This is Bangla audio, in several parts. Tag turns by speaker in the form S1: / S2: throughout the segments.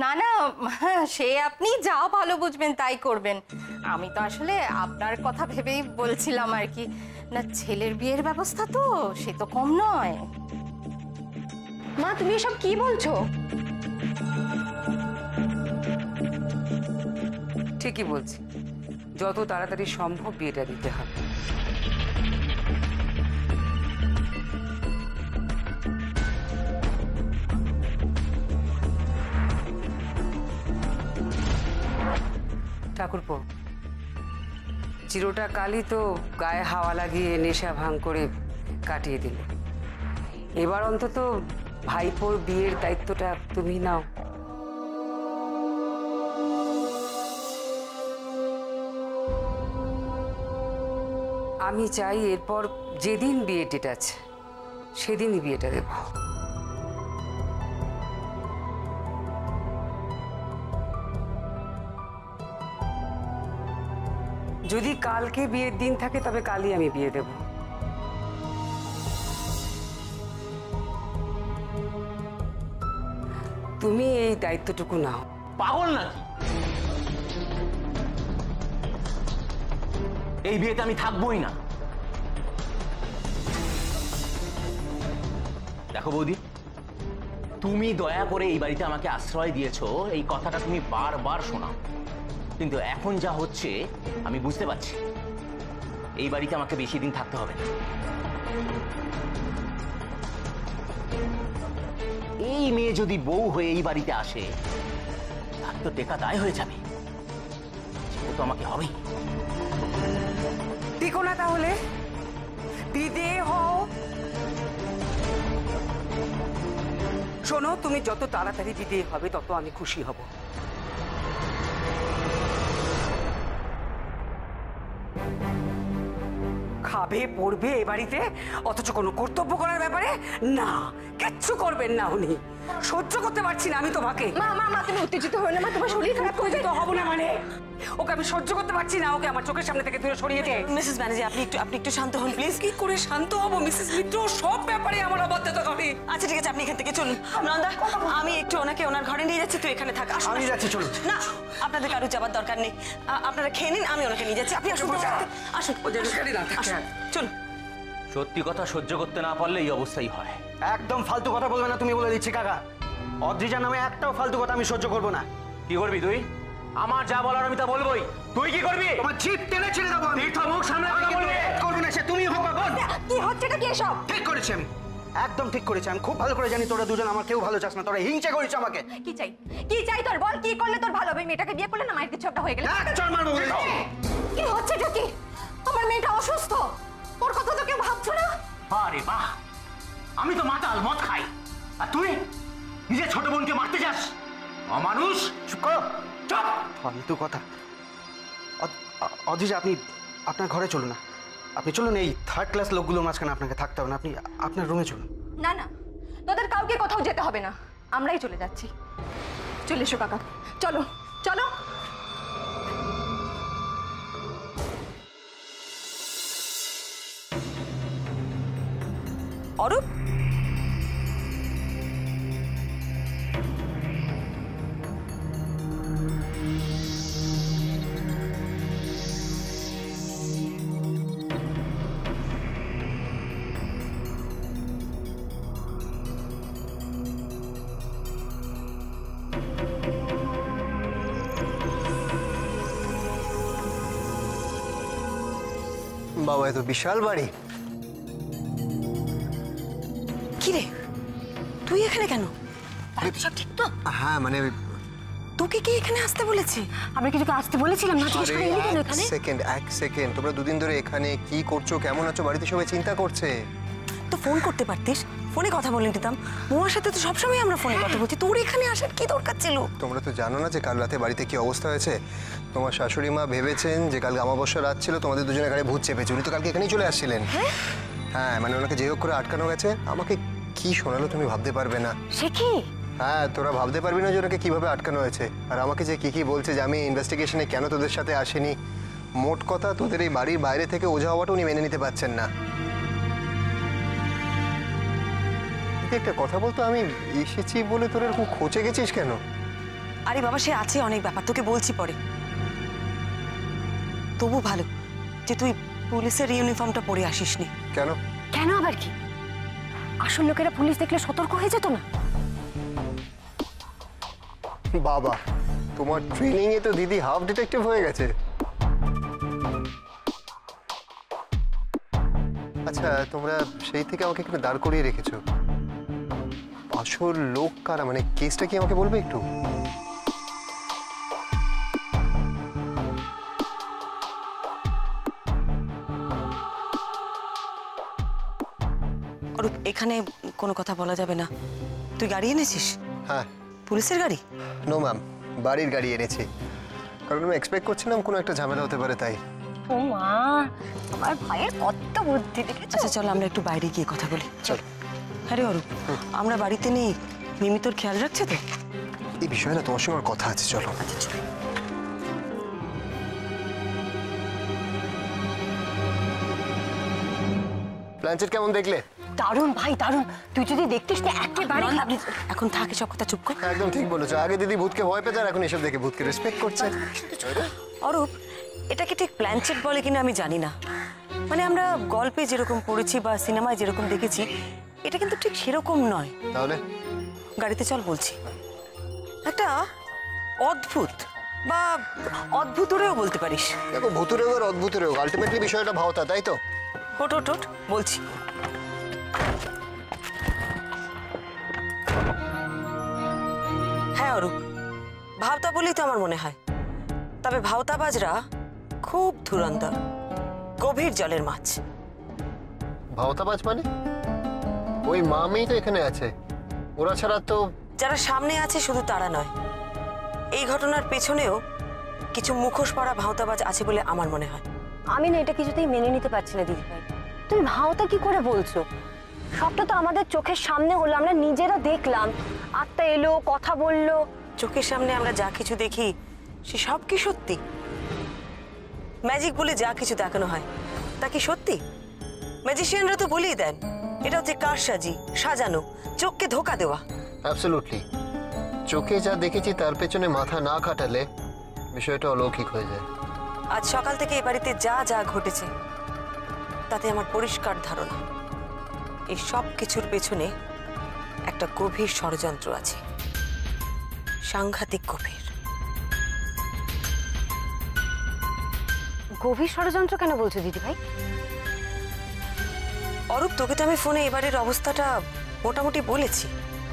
S1: না না, সে আপনি যা ভালো বুঝবেন তাই করবেন। আমি তো আসলে আপনার কথা ভেবেই বলছিলাম আর কি। না, ছেলের বিয়ের ব্যবস্থা তো সে তো কম নয়।
S2: মা তুমি এসব কি বলছো?
S3: ঠিকই বলছি, যত তাড়াতাড়ি সম্ভব বিয়েটা দিতে হবে। ঠাকুরপো, চিরটা কালই তো গায়ে হাওয়া লাগিয়ে নেশা ভাঙ করে কাটিয়ে দিলে। এবার অন্তত ভাইপোর বিয়ের দায়িত্বটা তুমি নাও। আমি চাই এরপর যেদিন বিয়ে ডেট আছে সেদিনই বিয়েটা দেব। যদি কালকে বিয়ের দিন থাকে তবে কালই আমি বিয়ে দেব। তুমি এই দায়িত্বটুকু নাও।
S4: পাগল নাকি? এই বিয়েতে আমি থাকবোই না। দেখো বৌদি, তুমি দয়া করে এই বাড়িতে আমাকে আশ্রয় দিয়েছো, এই কথাটা তুমি বারবার শোনাও, কিন্তু এখন যা হচ্ছে আমি বুঝতে পারছি এই বাড়িতে আমাকে বেশি দিন থাকতে হবে না। এই মেয়ে যদি বউ হয়ে এই বাড়িতে আসে তার তো টেকা দায় হয়ে যাবে, সেটা তো আমাকে হবেই।
S3: টিকো না তাহলে, বিদে হও। শোনো, তুমি যত তাড়াতাড়ি বিদে হবে তত আমি খুশি হব। খাবে পড়বে এ বাড়িতে, অথচ কোনো কর্তব্য করার ব্যাপারে না, কিচ্ছু করবেন না উনি। সহ্য করতে পারছি না আমি তোমাকে।
S2: মা মা মা তুমি উত্তেজিত হও না মা, তোমার শরীর খারাপ করে
S3: তো হব না মানে? ওকে আমি সহ্য করতে পারছি না, ওকে আমার চোখের সামনে থেকে দূরে সরিয়ে দে।
S2: মিসেস ব্যানার্জি আপনি একটু শান্ত হন প্লিজ।
S3: কি করে শান্ত হব মিসেস মিত্র? সব ব্যাপারে আমার অবাধ্যতা হবে।
S2: আচ্ছা ঠিক আছে, আপনি এখান থেকে চলুন। নন্দা, আমি একটু ওনাকে ওনার ঘরে নিয়ে যাচ্ছি, তুই এখানে থাক।
S4: আমি যাচ্ছি, চলুন।
S2: না, আপনাদের কারো যাবার দরকার নেই, আপনারা খেয়ে নিন, আমি ওনাকে নিয়ে যাচ্ছি। আপনি আসুন আসুন, চলুন।
S4: সত্যি কথা সহ্য করতে না পারলে এই অবস্থাই হয়।
S5: একদম ফালতু কথা বলবে না, তুমি বলে দিচ্ছি কাকা। অদ্রিজা নামে একটাও ফালতু কথা আমি সহ্য করবো না।
S4: কি করবি তুই? আমার যা বলার আমি তা বলবোই। তুই কি করবি?
S5: তোমার জিভ টেনে ছেড়ে দেবো আমি।
S4: মুখ সামনে কথা বলবি।
S5: করবো না সে তুমি হোক বা বোন।
S2: কি হচ্ছে এটা কি এসব?
S5: ঠিক করেছি আমি, একদম ঠিক করেছি। আমি খুব ভালো করে জানি তোরা দুজন আমার কেউ ভালো চাস না, তোরা হিংসা করিস আমাকে।
S2: কি চাই? কি চাই তোর? বল কি করলে তোর ভালো হবে? মেয়েটাকে বিয়ে করলে না মায়ের কিছু একটা হয়ে গেলে?
S5: চল মারবো।
S2: কি হচ্ছে এটা কি? আমার মেয়েটা অসুস্থ, ওর কথা তো কেউ ভাবছো না?
S4: আরে বাহ, আমি তো মাতাল, মদ খাই, আর তুই নিজের ছোট বোনকে মারতে যাস? অমানুষ।
S5: চুপ করো,
S4: চুপ।
S5: ফালতু কথা। অদ্রিজা আপনি আপনার ঘরে চলুন না, আপনি চলুন। এই থার্ড ক্লাস লোকগুলোর মাঝখানে আপনাকে থাকতে হবে না, আপনি আপনার রুমে চলুন।
S2: না না, তোদের কাউকে কোথাও যেতে হবে না, আমরাই চলে যাচ্ছি। চলে এসো কাকা, চলো চলো। অরূপ,
S6: বাবা, এত বিশাল বাড়ি।
S2: কি রে তুই এখানে কেন? সব ঠিক তো?
S6: হ্যাঁ মানে
S2: তোকে কি এখানে আসতে বলেছে? আমরা কি তোকে আসতে বলেছিলাম না? তুই এখানে এলি কেন? এখানে
S6: এক সেকেন্ড, তোমরা দুদিন ধরে এখানে কি করছো, কেমন আছো, বাড়িতে সবাই চিন্তা করছে।
S2: তো ফোন করতে পারতিস, ফোনে কথা বলে নিতাম। বউয়ার সাথে তো সবসময় আমরা ফোনে কথা বলছি, তোর এখানে আসার কি দরকার ছিল?
S6: তোমরা তো জানো না যে কাল রাতে বাড়িতে কি অবস্থা হয়েছে। তোমার শাশুড়ি মা ভেবেছেন যে কাল অমাবস্যা রাত ছিল, তোমাদের দুজনের গাড়ি ভূত চেপেছে। উনি তো কালকে এখানেই চলে আসছিলেন। হ্যাঁ মানে ওনাকে যে হোক করে আটকানো গেছে। আমাকে কি শোনালো তুমি ভাবতে পারবে না।
S2: সে কি?
S6: হ্যাঁ, তোরা ভাবতে পারবি না যে ওনাকে কিভাবে আটকানো হয়েছে। আর আমাকে যে কি বলছে যে আমি ইনভেস্টিগেশনে কেন তোদের সাথে আসিনি। মোট কথা, তোদের এই বাড়ির বাইরে থেকে ওঝা হওয়াটা উনি মেনে নিতে পারছেন না। একটা কথা বলতো, আমি এসেছি বলে তোর এরকম খোঁচে গেছিস কেন?
S7: আরে বাবা, সে আছে অনেক ব্যাপার, তোকে বলছি পরে। তবু ভালো যে তুই পুলিশের ইউনিফর্মটা পরে আসিসনি।
S6: কেন?
S2: কেন আবার কি? আসল লোকেরা পুলিশ দেখলে সতর্ক হয়ে যেত না?
S6: বাবা, তোমার ট্রেনিং এ তো দিদি হাফ ডিটেকটিভ হয়ে গেছে। আচ্ছা, তোমরা সেই থেকে আমাকে এখানে দাঁড় করিয়ে রেখেছো। আসল লোক কারা, মানে কেসটা কি আমাকে বলবে একটু?
S7: অরূপ, এখানে কোনো কথা বলা যাবে না। তুই গাড়ি এনেছিস?
S6: হ্যাঁ।
S7: পুলিশের গাড়ি?
S6: নো ম্যাম, বাড়ির গাড়ি এনেছি, কারণ আমি এক্সপেক্ট করছিলাম কোনো একটা ঝামেলা হতে পারে তাই।
S2: ও মা, আমার ভাইয়ের কত বুদ্ধি দেখেছো।
S7: আচ্ছা চল আমরা একটু বাইরে গিয়ে কথা বলি।
S6: চল।
S7: হ্যাঁ রে অরূপ, আমরা বাড়িতে নেই, মিমি তোর খেয়াল রাখছে তো?
S6: এই বিষয়ে না তোমার সঙ্গে আমার কথা আছে, চলো।
S7: আচ্ছা চল।
S6: প্ল্যানচেট কেমন দেখলে?
S2: দারুণ ভাই, দারুণ। তুই যদি দেখতিস না একেবারে
S7: এখন থাক, সব কথা চুপ কর।
S6: একদম ঠিক বলেছো। আগে দিদি ভূতকে ভয় পেত, আর এখন এসব দেখে ভূতকে রেসপেক্ট করছে।
S7: অরূপ, এটাকে ঠিক প্ল্যানচেট বলে কিনা আমি জানি না। মানে আমরা গল্পে যেরকম পড়েছি বা সিনেমায় যেরকম দেখেছি, এটা কিন্তু ঠিক সেরকম নয়।
S6: তাহলে
S7: গাড়িতে চল বলছি। একটা অদ্ভুত বা অদ্ভুতরেও বলতে পারিস।
S6: দেখো, ভূতুরে হোক আর অদ্ভুতের হোক, আলটিমেটলি বিষয়টা ভাওতা, তাই তো?
S7: ওট ওট ওট, বলছি। হ্যাঁ অরূপ, ভাওতা বলেই তো আমার মনে হয়। তবে ভাওতাবাজরা খুব ধুরন্ধর, গভীর জলের মাছ।
S6: ভাওতাবাজ মানে? ওই মামেই তো এখানে আছে, ওরা ছাড়া তো।
S7: যারা সামনে আছে শুধু তারা নয়, এই ঘটনার পেছনেও কিছু মুখোশ পরা ভাওতাবাজ আছে বলে আমার মনে হয়।
S2: আমি না এটা কিছুতেই মেনে নিতে পারছি না দিদি ভাই। তুমি ভাওতা কি করে বলছো? সবটা তো আমাদের চোখের সামনে হলো, আমরা নিজেরা দেখলাম। আত্মা এলো, কথা বললো।
S7: চোখের সামনে আমরা যা কিছু দেখি সে সব কি সত্যি? ম্যাজিক বলে যা কিছু দেখানো হয় তা কি সত্যি? ম্যাজিশিয়ানরা তো বলেই দেন এটা হচ্ছে কারসাজি, সাজানো, চোখকে ধোকা দেওয়া।
S6: অ্যাবসলিউটলি। চোখে যা দেখেছি তার পেছনে মাথা না খাটালে বিষয়টা অলৌকিক হয়ে যায়।
S7: আজ সকাল থেকে এই বাড়িতে যা যা ঘটেছে তাতে আমার পরিষ্কার ধারণা এই সব কিছুর পেছনে একটা গভীর ষড়যন্ত্র আছে, সাংঘাতিক গভীর।
S2: গভীর ষড়যন্ত্র কেন বলছো দিদি ভাই?
S7: অরূপ, তোকে তো আমি ফোনে এবারের অবস্থাটা মোটামুটি বলেছি।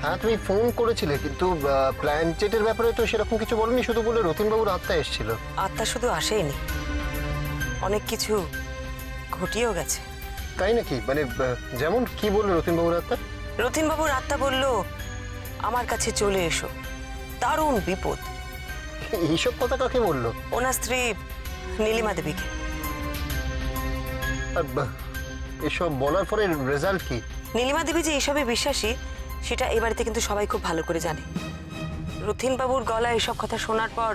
S6: হ্যাঁ, তুমি ফোন করেছিলে, কিন্তু প্ল্যানচেটের ব্যাপারে তো সেরকম কিছু বলনি, শুধু বলে রতিনবাবুর আত্মা এসেছিল।
S7: আত্মা শুধু আসেইনি, অনেক কিছু ঘটিয়েও গেছে।
S6: তাই নাকি? মানে যেমন কি বললো রতিনবাবুর আত্মা?
S7: রতিনবাবুর আত্মা বলল, আমার কাছে চলে এসো, দারুণ বিপদ।
S6: এইসব কথা কাকে বললো?
S7: ওনার স্ত্রী নীলিমা দেবীকে।
S6: আর এসব বলার পরে রেজাল্ট কি?
S7: নীলিমা দেবী যে এসবে বিশ্বাসী সেটা এই বাড়িতে কিন্তু সবাই খুব ভালো করে জানে। রতিনবাবুর গলায় এসব কথা শোনার পর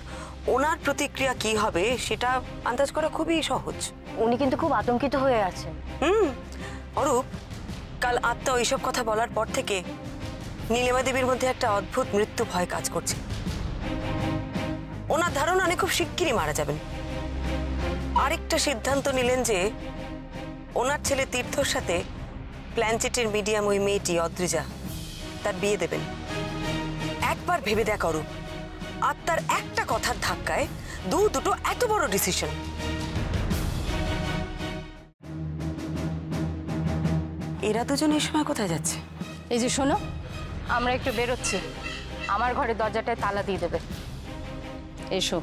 S7: ওনার প্রতিক্রিয়া কি হবে সেটা আন্দাজ করা খুবই সহজ।
S2: উনি কিন্তু খুব আতঙ্কিত হয়ে আছেন।
S7: অরূপ, কাল আত্মা ওইসব কথা বলার পর থেকে নীলিমা দেবীর মধ্যে একটা অদ্ভুত মৃত্যু ভয় কাজ করছে। ওনার ধারণা উনি খুব শিগগিরই মারা যাবেন। আরেকটা সিদ্ধান্ত নিলেন যে ওনার ছেলে তীর্থর সাথে প্ল্যানচেটের মিডিয়াম ওই মেয়েটি অদ্রিজা তার বিয়ে দেবেন। একবার ভেবে দেখ অরূপ, আত্মার একটা কথার ধাক্কায় দুটো এত বড় ডিসিশন। এরা দুজন এই সময় কোথায় যাচ্ছে?
S1: এই যে শোনো, আমরা একটু বেরোচ্ছি, আমার ঘরে দরজাটায় তালা দিয়ে দেবে। এসো।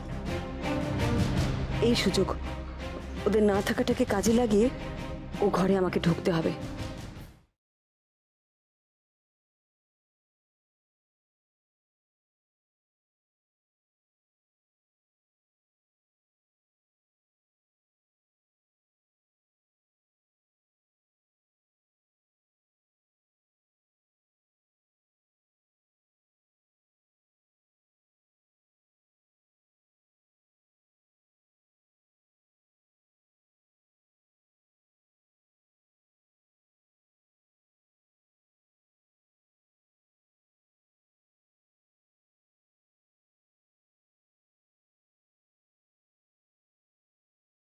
S7: এই সুযোগ ওদের না থাকাটাকে কাজে লাগিয়ে ও ঘরে আমাকে ঢুকতে হবে।